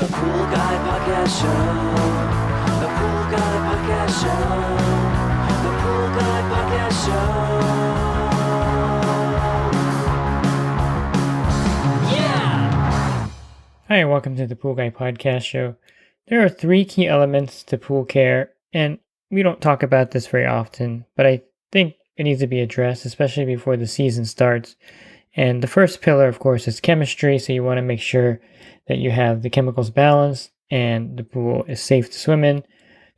The Pool Guy Podcast Show. The Pool Guy Podcast Show. The Pool Guy Podcast Show. Yeah! Hi, and welcome to the Pool Guy Podcast Show. There are 3 key elements to pool care, and we don't talk about this very often, but I think it needs to be addressed, especially before the season starts. And the first pillar, of course, is chemistry, so you want to make sure that you have the chemicals balanced and the pool is safe to swim in.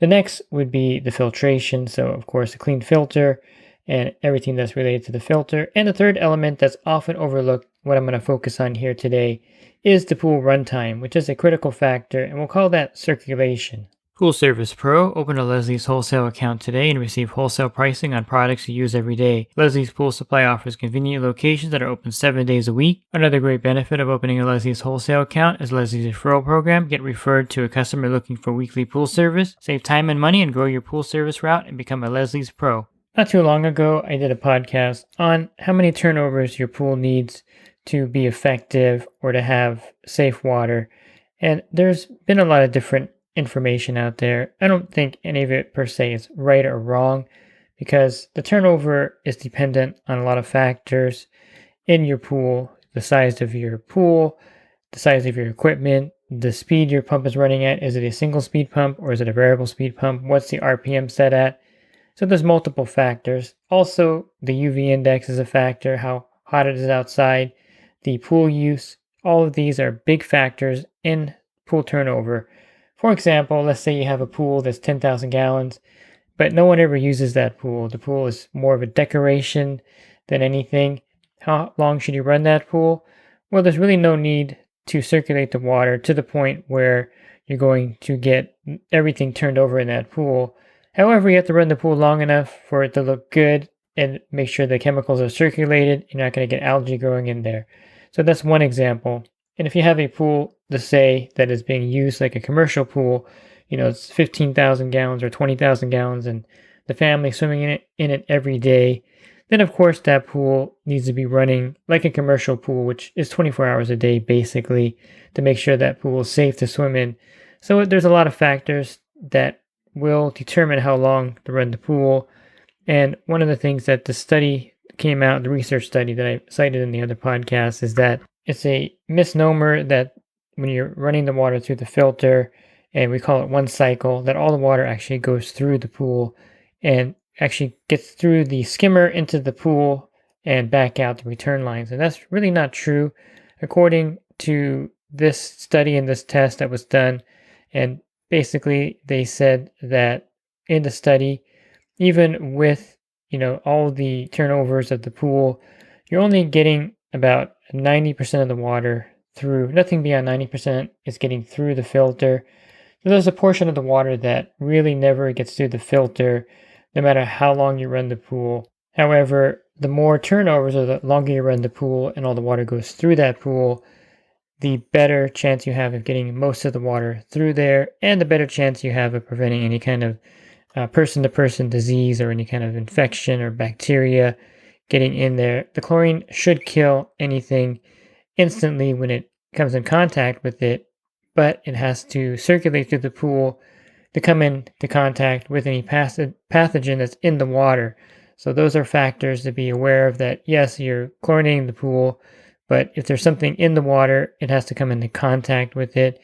The next would be the filtration, so of course a clean filter and everything that's related to the filter. And the third element that's often overlooked, what I'm going to focus on here today, is the pool runtime, which is a critical factor, and we'll call that circulation. Pool Service Pro, open a Leslie's wholesale account today and receive wholesale pricing on products you use every day. Leslie's Pool Supply offers convenient locations that are open 7 days a week. Another great benefit of opening a Leslie's wholesale account is Leslie's referral program. Get referred to a customer looking for weekly pool service. Save time and money and grow your pool service route and become a Leslie's Pro. Not too long ago, I did a podcast on how many turnovers your pool needs to be effective or to have safe water. And there's been a lot of different information out there. I don't think any of it per se is right or wrong, because the turnover is dependent on a lot of factors in your pool: the size of your pool, the size of your equipment, the speed your pump is running at. Is it a single speed pump or is it a variable speed pump? What's the RPM set at? So there's multiple factors. Also, the UV index is a factor, how hot it is outside, the pool use. All of these are big factors in pool turnover. For example, let's say you have a pool that's 10,000 gallons, but no one ever uses that pool. The pool is more of a decoration than anything. How long should you run that pool? Well, there's really no need to circulate the water to the point where you're going to get everything turned over in that pool. However, you have to run the pool long enough for it to look good and make sure the chemicals are circulated. You're not going to get algae growing in there. So that's one example. And if you have a pool, let's say, that is being used like a commercial pool, it's 15,000 gallons or 20,000 gallons and the family swimming in it every day, then of course that pool needs to be running like a commercial pool, which is 24 hours a day basically, to make sure that pool is safe to swim in. So there's a lot of factors that will determine how long to run the pool. And one of the things that the study came out, the research study that I cited in the other podcast, is that it's a misnomer that when you're running the water through the filter, and we call it one cycle, that all the water actually goes through the pool and actually gets through the skimmer into the pool and back out the return lines. And that's really not true according to this study and this test that was done. And basically they said that in the study, even with all the turnovers of the pool, you're only getting about 90% of the water through. Nothing beyond 90% is getting through the filter. So there's a portion of the water that really never gets through the filter, no matter how long you run the pool. However, the more turnovers or the longer you run the pool and all the water goes through that pool, the better chance you have of getting most of the water through there, and the better chance you have of preventing any kind of person-to-person disease or any kind of infection or bacteria getting in there. The chlorine should kill anything instantly when it comes in contact with it, but it has to circulate through the pool to come into contact with any pathogen that's in the water. So those are factors to be aware of, that yes, you're chlorinating the pool, but if there's something in the water, it has to come into contact with it.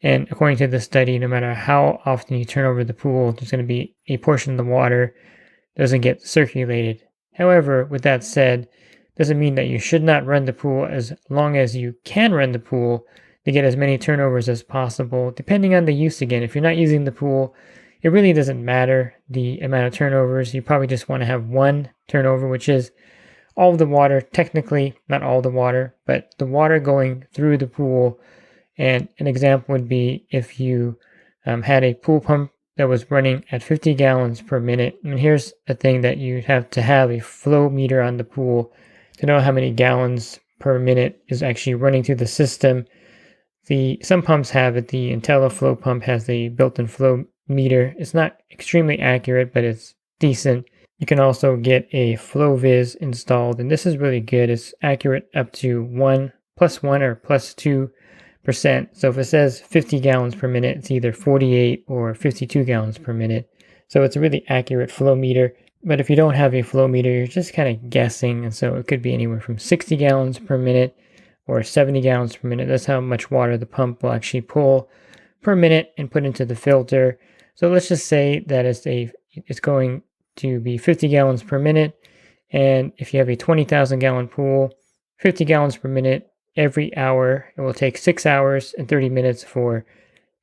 And according to the study, no matter how often you turn over the pool, there's going to be a portion of the water that doesn't get circulated. However, with that said, doesn't mean that you should not run the pool as long as you can run the pool to get as many turnovers as possible, depending on the use again. If you're not using the pool, it really doesn't matter the amount of turnovers. You probably just want to have one turnover, which is all of the water, technically not all the water, but the water going through the pool. And an example would be if you had a pool pump that was running at 50 gallons per minute. And here's a thing that you have to have: a flow meter on the pool to know how many gallons per minute is actually running through the system. Some pumps have it. The IntelliFlow pump has the built-in flow meter. It's not extremely accurate, but it's decent. You can also get a FlowViz installed, and this is really good. It's accurate up to 1+1 or +2 So if it says 50 gallons per minute, it's either 48 or 52 gallons per minute. So it's a really accurate flow meter. But if you don't have a flow meter, you're just kind of guessing. And so it could be anywhere from 60 gallons per minute or 70 gallons per minute. That's how much water the pump will actually pull per minute and put into the filter. So let's just say that it's going to be 50 gallons per minute. And if you have a 20,000 gallon pool, 50 gallons per minute every hour, it will take 6 hours and 30 minutes for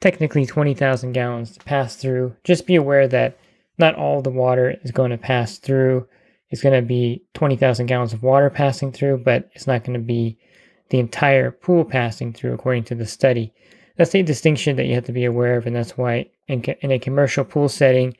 technically 20,000 gallons to pass through. Just be aware that not all the water is going to pass through. It's going to be 20,000 gallons of water passing through, but it's not going to be the entire pool passing through according to the study. That's a distinction that you have to be aware of, and that's why in a commercial pool setting,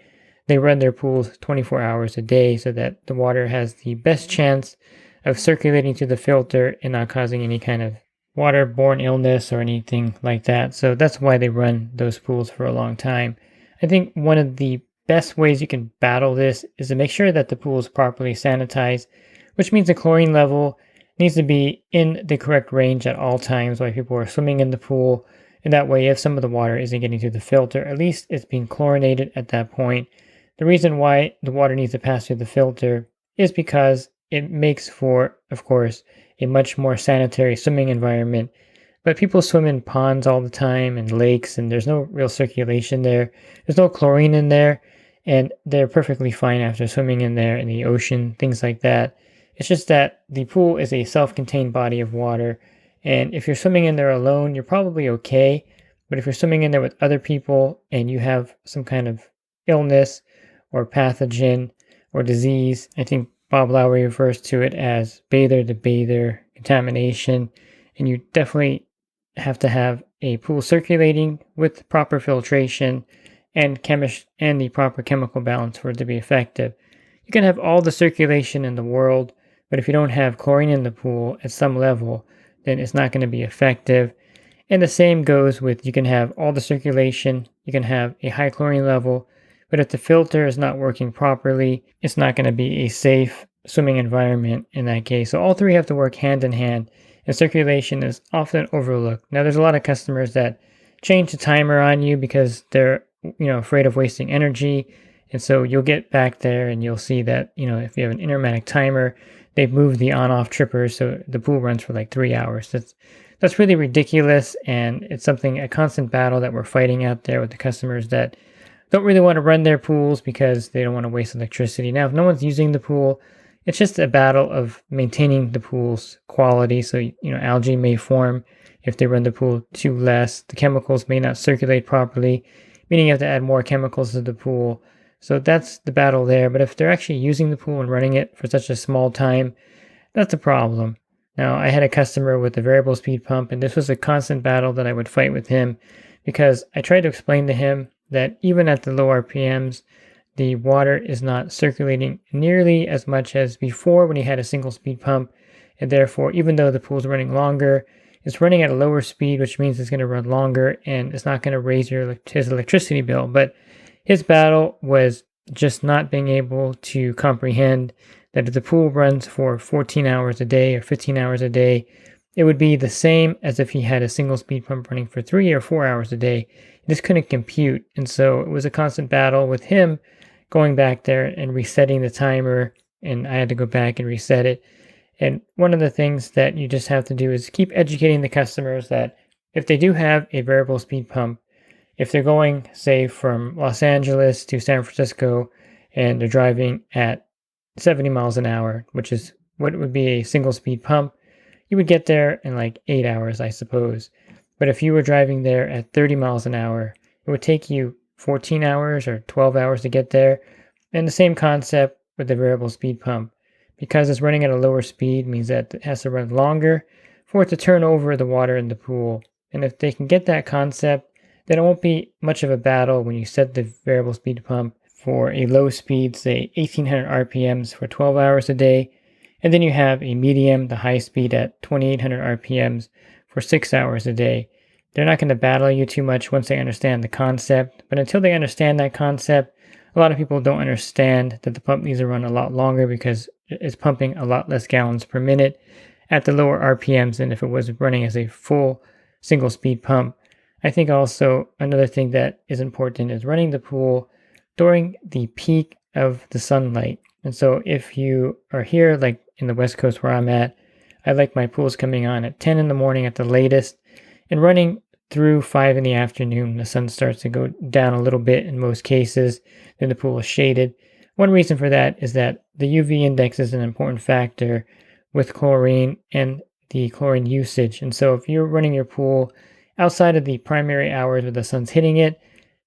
they run their pools 24 hours a day so that the water has the best chance of circulating to the filter and not causing any kind of waterborne illness or anything like that. So that's why they run those pools for a long time. I think one of the best ways you can battle this is to make sure that the pool is properly sanitized, which means the chlorine level needs to be in the correct range at all times while people are swimming in the pool. And that way, if some of the water isn't getting through the filter, at least it's being chlorinated at that point. The reason why the water needs to pass through the filter is because it makes for, of course, a much more sanitary swimming environment. But people swim in ponds all the time and lakes, and there's no real circulation there. There's no chlorine in there, and they're perfectly fine after swimming in there in the ocean, things like that. It's just that the pool is a self-contained body of water, and if you're swimming in there alone, you're probably okay. But if you're swimming in there with other people and you have some kind of illness or pathogen or disease, I think Bob Lowry refers to it as bather-to-bather contamination, and you definitely have to have a pool circulating with proper filtration and the proper chemical balance for it to be effective. You can have all the circulation in the world, but if you don't have chlorine in the pool at some level, then it's not going to be effective. And the same goes with, you can have all the circulation, you can have a high chlorine level, but if the filter is not working properly, it's not going to be a safe swimming environment in that case. So all three have to work hand in hand, and circulation is often overlooked. Now, there's a lot of customers that change the timer on you because they're afraid of wasting energy. And so you'll get back there and you'll see that, if you have an intermatic timer, they've moved the on-off trippers so the pool runs for like 3 hours. That's really ridiculous, and it's a constant battle that we're fighting out there with the customers that don't really want to run their pools because they don't want to waste electricity. Now, if no one's using the pool, it's just a battle of maintaining the pool's quality. So, algae may form if they run the pool too less. The chemicals may not circulate properly, meaning you have to add more chemicals to the pool. So that's the battle there. But if they're actually using the pool and running it for such a small time, that's a problem. Now, I had a customer with a variable speed pump, and this was a constant battle that I would fight with him because I tried to explain to him that even at the low RPMs, the water is not circulating nearly as much as before when he had a single speed pump. And therefore, even though the pool's running longer, it's running at a lower speed, which means it's going to run longer and it's not going to raise his electricity bill. But his battle was just not being able to comprehend that if the pool runs for 14 hours a day or 15 hours a day, it would be the same as if he had a single speed pump running for 3 or 4 hours a day. This couldn't compute. And so it was a constant battle with him going back there and resetting the timer, and I had to go back and reset it. And one of the things that you just have to do is keep educating the customers that if they do have a variable speed pump, if they're going, say, from Los Angeles to San Francisco and they're driving at 70 miles an hour, which is what would be a single speed pump, you would get there in like 8 hours, I suppose. But if you were driving there at 30 miles an hour, it would take you 14 hours or 12 hours to get there. And the same concept with the variable speed pump. Because it's running at a lower speed means that it has to run longer for it to turn over the water in the pool. And if they can get that concept, then it won't be much of a battle when you set the variable speed pump for a low speed, say 1800 RPMs for 12 hours a day. And then you have a medium to high speed at 2800 RPMs for 6 hours a day. They're not going to battle you too much once they understand the concept. But until they understand that concept, a lot of people don't understand that the pump needs to run a lot longer because it's pumping a lot less gallons per minute at the lower RPMs than if it was running as a full single speed pump. I think also another thing that is important is running the pool during the peak of the sunlight. And so if you are here, like in the West Coast where I'm at, I like my pools coming on at 10 in the morning at the latest and running through 5 in the afternoon. The sun starts to go down a little bit in most cases, then the pool is shaded. One reason for that is that the UV index is an important factor with chlorine and the chlorine usage. And so if you're running your pool outside of the primary hours where the sun's hitting it,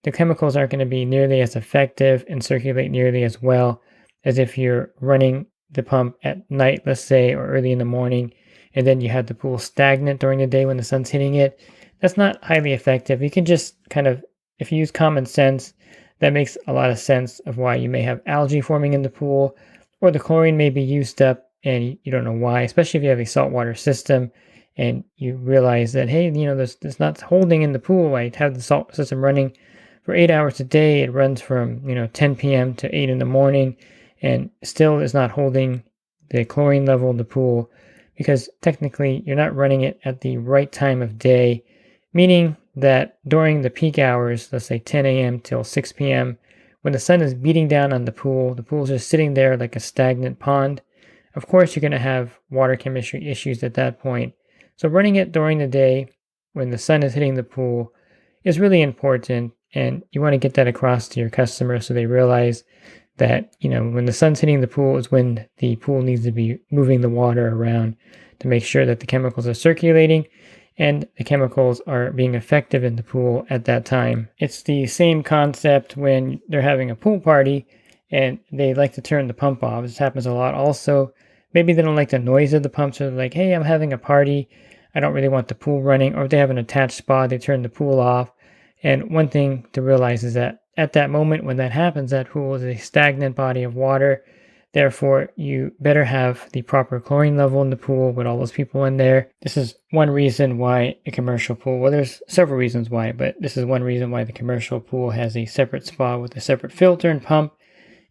the chemicals aren't going to be nearly as effective and circulate nearly as well as if you're running the pump at night, let's say, or early in the morning, and then you have the pool stagnant during the day when the sun's hitting it. That's not highly effective. You can just kind of, if you use common sense, that makes a lot of sense of why you may have algae forming in the pool, or the chlorine may be used up and you don't know why, especially if you have a saltwater system and you realize that, hey, there's not holding in the pool. I have the salt system running for 8 hours a day. It runs from 10 p.m. to 8 in the morning, and still is not holding the chlorine level in the pool because technically you're not running it at the right time of day, meaning that during the peak hours, let's say 10 a.m. till 6 p.m., when the sun is beating down on the pool's just sitting there like a stagnant pond. Of course, you're going to have water chemistry issues at that point. So running it during the day when the sun is hitting the pool is really important, and you want to get that across to your customers so they realize that, when the sun's hitting the pool is when the pool needs to be moving the water around to make sure that the chemicals are circulating and the chemicals are being effective in the pool at that time. It's the same concept when they're having a pool party and they like to turn the pump off. This happens a lot also. Maybe they don't like the noise of the pump, so they're like, hey, I'm having a party. I don't really want the pool running. Or if they have an attached spa, they turn the pool off. And one thing to realize is that at that moment when that happens, that pool is a stagnant body of water. Therefore, you better have the proper chlorine level in the pool with all those people in there. This is one reason why a commercial pool, well, there's several reasons why, but this is one reason why the commercial pool has a separate spa with a separate filter and pump,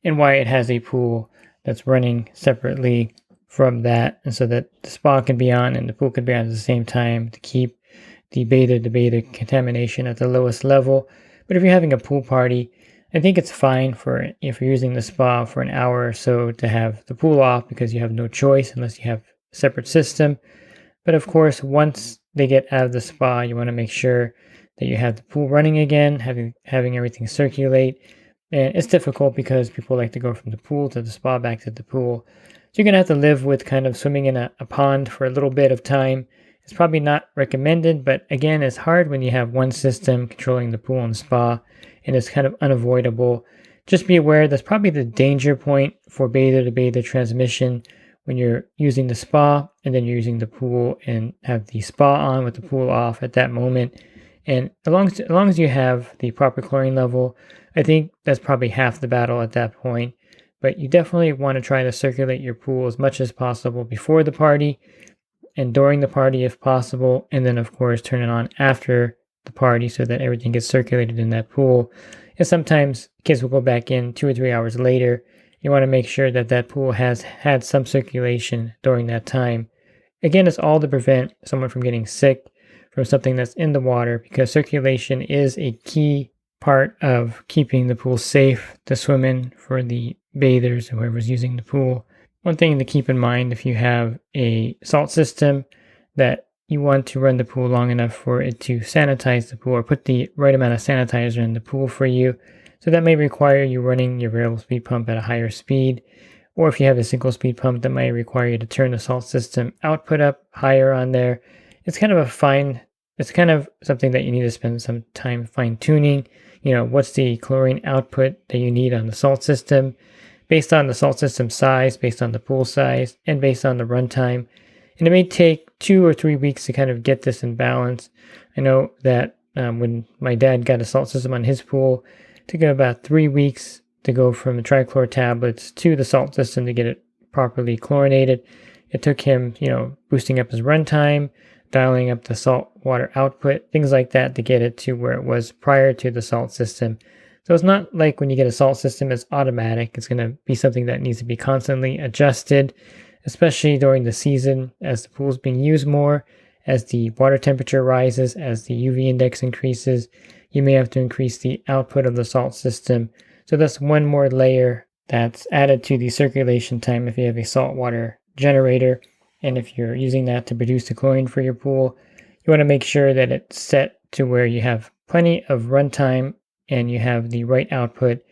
and why it has a pool that's running separately from that, and so that the spa can be on and the pool can be on at the same time to keep the beta contamination at the lowest level. But if you're having a pool party, I think it's fine for if you're using the spa for an hour or so to have the pool off because you have no choice unless you have a separate system. But of course, once they get out of the spa, you want to make sure that you have the pool running again, having everything circulate. And it's difficult because people like to go from the pool to the spa back to the pool. So you're going to have to live with kind of swimming in a pond for a little bit of time. It's probably not recommended, but again, it's hard when you have one system controlling the pool and spa, and it's kind of unavoidable. Just be aware that's probably the danger point for beta to beta transmission when you're using the spa and then you're using the pool and have the spa on with the pool off at that moment. And as long as you have the proper chlorine level, I think that's probably half the battle at that point. But you definitely want to try to circulate your pool as much as possible before the party and during the party if possible, and then of course turn it on after the party so that everything gets circulated in that pool. And sometimes kids will go back in 2 or 3 hours later. You want to make sure that that pool has had some circulation during that time. Again, it's all to prevent someone from getting sick from something that's in the water, because circulation is a key part of keeping the pool safe to swim in for the bathers, whoever's using the pool. One thing to keep in mind if you have a salt system, that you want to run the pool long enough for it to sanitize the pool or put the right amount of sanitizer in the pool for you. So that may require you running your variable speed pump at a higher speed. Or if you have a single speed pump, that might require you to turn the salt system output up higher on there. It's kind of something that you need to spend some time fine tuning. What's the chlorine output that you need on the salt system, based on the salt system size, based on the pool size, and based on the runtime. And it may take 2 or 3 weeks to kind of get this in balance. I know that when my dad got a salt system on his pool, it took him about 3 weeks to go from the trichlor tablets to the salt system to get it properly chlorinated. It took him, boosting up his runtime, dialing up the salt water output, things like that to get it to where it was prior to the salt system. So it's not like when you get a salt system, it's automatic. It's going to be something that needs to be constantly adjusted, especially during the season as the pool's being used more as the water temperature rises, as the UV index increases, you may have to increase the output of the salt system. So that's one more layer that's added to the circulation time if you have a saltwater generator. And if you're using that to produce the chlorine for your pool, you want to make sure that it's set to where you have plenty of runtime and you have the right output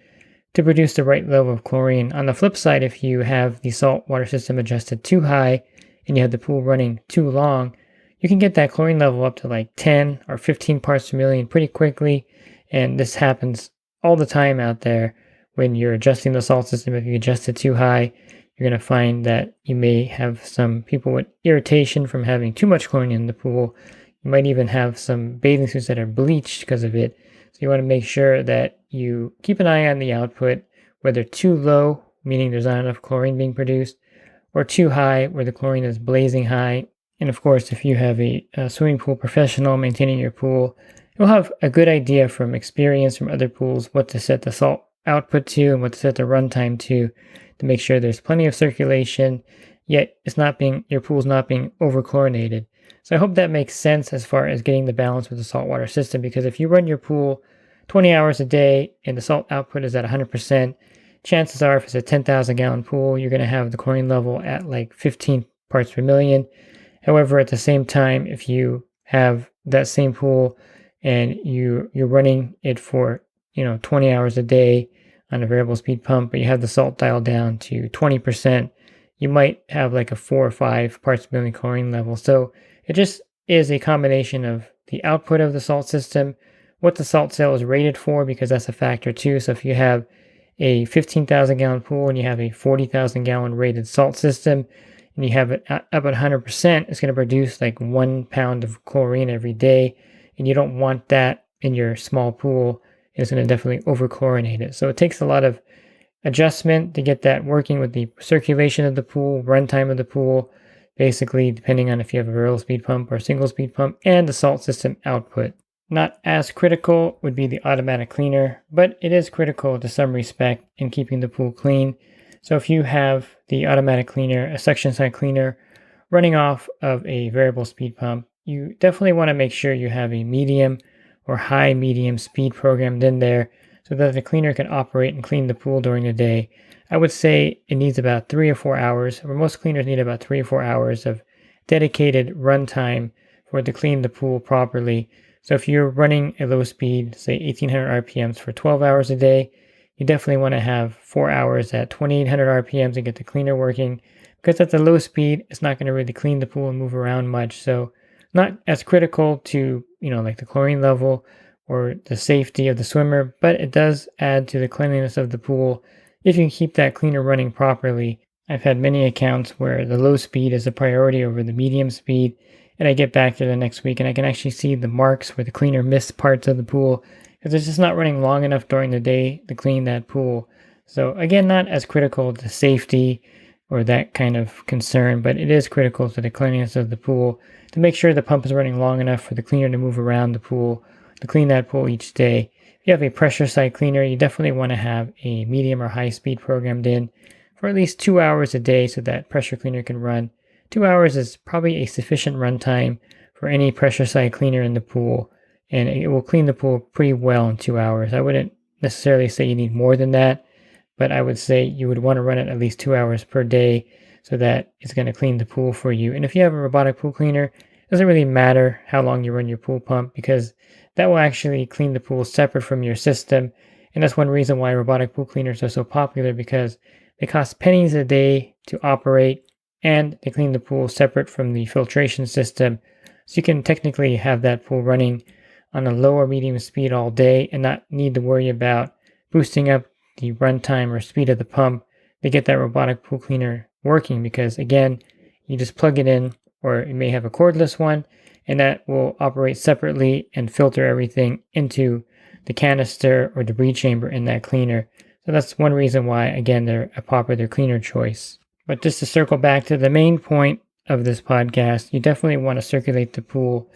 to produce the right level of chlorine. On the flip side, if you have the saltwater system adjusted too high and you have the pool running too long, you can get that chlorine level up to like 10 or 15 parts per million pretty quickly. And this happens all the time out there when you're adjusting the salt system. If you adjust it too high, you're going to find that you may have some people with irritation from having too much chlorine in the pool. You might even have some bathing suits that are bleached because of it. So you want to make sure that you keep an eye on the output, whether too low, meaning there's not enough chlorine being produced, or too high, where the chlorine is blazing high. And of course, if you have a swimming pool professional maintaining your pool, you'll have a good idea from experience from other pools what to set the salt output to and what to set the runtime to make sure there's plenty of circulation, yet your pool's not being over-chlorinated. So I hope that makes sense as far as getting the balance with the saltwater system, because if you run your pool 20 hours a day and the salt output is at 100%, chances are if it's a 10,000 gallon pool, you're going to have the chlorine level at like 15 parts per million. However, at the same time, if you have that same pool and you're running it for 20 hours a day on a variable speed pump, but you have the salt dialed down to 20%, you might have like a 4 or 5 parts per million chlorine level. So it just is a combination of the output of the salt system, what the salt cell is rated for, because that's a factor too. So if you have a 15,000 gallon pool and you have a 40,000 gallon rated salt system and you have it up at 100%, it's going to produce like 1 pound of chlorine every day. And you don't want that in your small pool. It's going to definitely over-chlorinate it. So it takes a lot of adjustment to get that working with the circulation of the pool, runtime of the pool, basically depending on if you have a variable speed pump or a single speed pump, and the salt system output. Not as critical would be the automatic cleaner, but it is critical to some respect in keeping the pool clean. So if you have the automatic cleaner, a suction side cleaner, running off of a variable speed pump, you definitely want to make sure you have a medium or high medium speed programmed in there so that the cleaner can operate and clean the pool during the day. I would say it needs about 3 or 4 hours, or most cleaners need about 3 or 4 hours of dedicated runtime for it to clean the pool properly. So if you're running a low speed, say 1800 RPMs for 12 hours a day, you definitely want to have 4 hours at 2800 RPMs to get the cleaner working, because at the low speed, it's not going to really clean the pool and move around much. So not as critical to, like the chlorine level or the safety of the swimmer, but it does add to the cleanliness of the pool if you can keep that cleaner running properly. I've had many accounts where the low speed is a priority over the medium speed, and I get back there the next week and I can actually see the marks where the cleaner missed parts of the pool because it's just not running long enough during the day to clean that pool. So again, not as critical to safety or that kind of concern, but it is critical to the cleanliness of the pool to make sure the pump is running long enough for the cleaner to move around the pool, to clean that pool each day. If you have a pressure side cleaner, you definitely want to have a medium or high speed programmed in for at least 2 hours a day so that pressure cleaner can run. 2 hours is probably a sufficient runtime for any pressure side cleaner in the pool, and it will clean the pool pretty well in 2 hours. I wouldn't necessarily say you need more than that, but I would say you would want to run it at least 2 hours per day so that it's going to clean the pool for you. And if you have a robotic pool cleaner, it doesn't really matter how long you run your pool pump, because that will actually clean the pool separate from your system. And that's one reason why robotic pool cleaners are so popular, because they cost pennies a day to operate and they clean the pool separate from the filtration system. So you can technically have that pool running on a low or medium speed all day and not need to worry about boosting up the runtime or speed of the pump to get that robotic pool cleaner working, because again, you just plug it in, or you may have a cordless one, and that will operate separately and filter everything into the canister or debris chamber in that cleaner. So that's one reason why, again, they're a popular cleaner choice. But just to circle back to the main point of this podcast, you definitely want to circulate the pool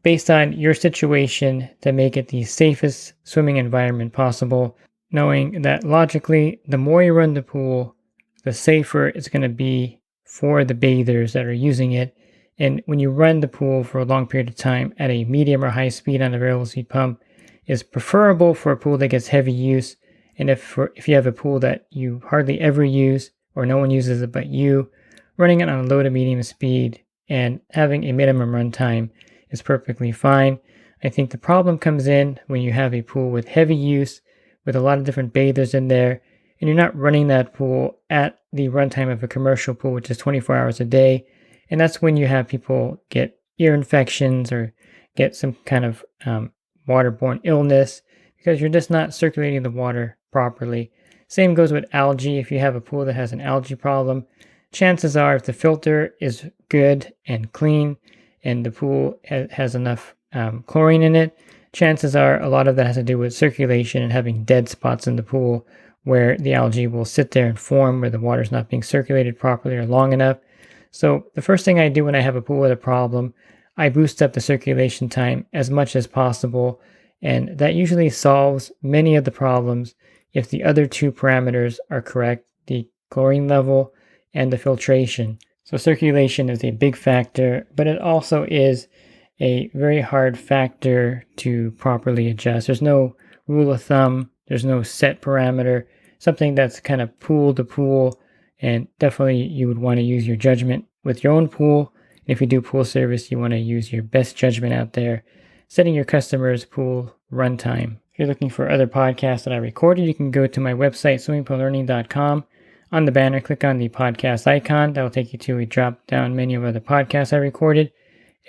based on your situation to make it the safest swimming environment possible, knowing that logically, the more you run the pool, the safer it's going to be for the bathers that are using it, And when you run the pool for a long period of time at a medium or high speed on a variable speed pump, is preferable for a pool that gets heavy use. And if you have a pool that you hardly ever use or no one uses it but you, running it on a low to medium speed and having a minimum runtime is perfectly fine. I think the problem comes in when you have a pool with heavy use, with a lot of different bathers in there, and you're not running that pool at the runtime of a commercial pool, which is 24 hours a day. And that's when you have people get ear infections or get some kind of waterborne illness because you're just not circulating the water properly. Same goes with algae. If you have a pool that has an algae problem, chances are if the filter is good and clean and the pool has enough chlorine in it, chances are a lot of that has to do with circulation and having dead spots in the pool where the algae will sit there and form where the water's not being circulated properly or long enough. So the first thing I do when I have a pool with a problem, I boost up the circulation time as much as possible, and that usually solves many of the problems if the other two parameters are correct, the chlorine level and the filtration. So circulation is a big factor, but it also is a very hard factor to properly adjust. There's no rule of thumb, there's no set parameter, something that's kind of pool to pool, and definitely you would want to use your judgment with your own pool. And if you do pool service, you want to use your best judgment out there, setting your customer's pool runtime. If you're looking for other podcasts that I recorded, you can go to my website, swimmingpoollearning.com. On the banner, click on the podcast icon. That will take you to a drop-down menu of other podcasts I recorded.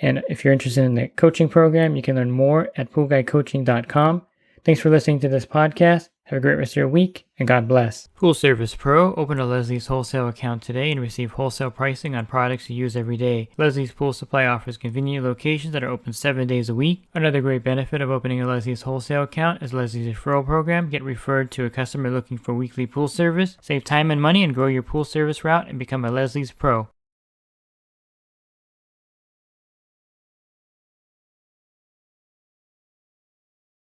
And if you're interested in the coaching program, you can learn more at poolguycoaching.com. Thanks for listening to this podcast. Have a great rest of your week, and God bless. Pool Service Pro. Open a Leslie's wholesale account today and receive wholesale pricing on products you use every day. Leslie's Pool Supply offers convenient locations that are open 7 days a week. Another great benefit of opening a Leslie's wholesale account is Leslie's referral program. Get referred to a customer looking for weekly pool service. Save time and money and grow your pool service route and become a Leslie's Pro.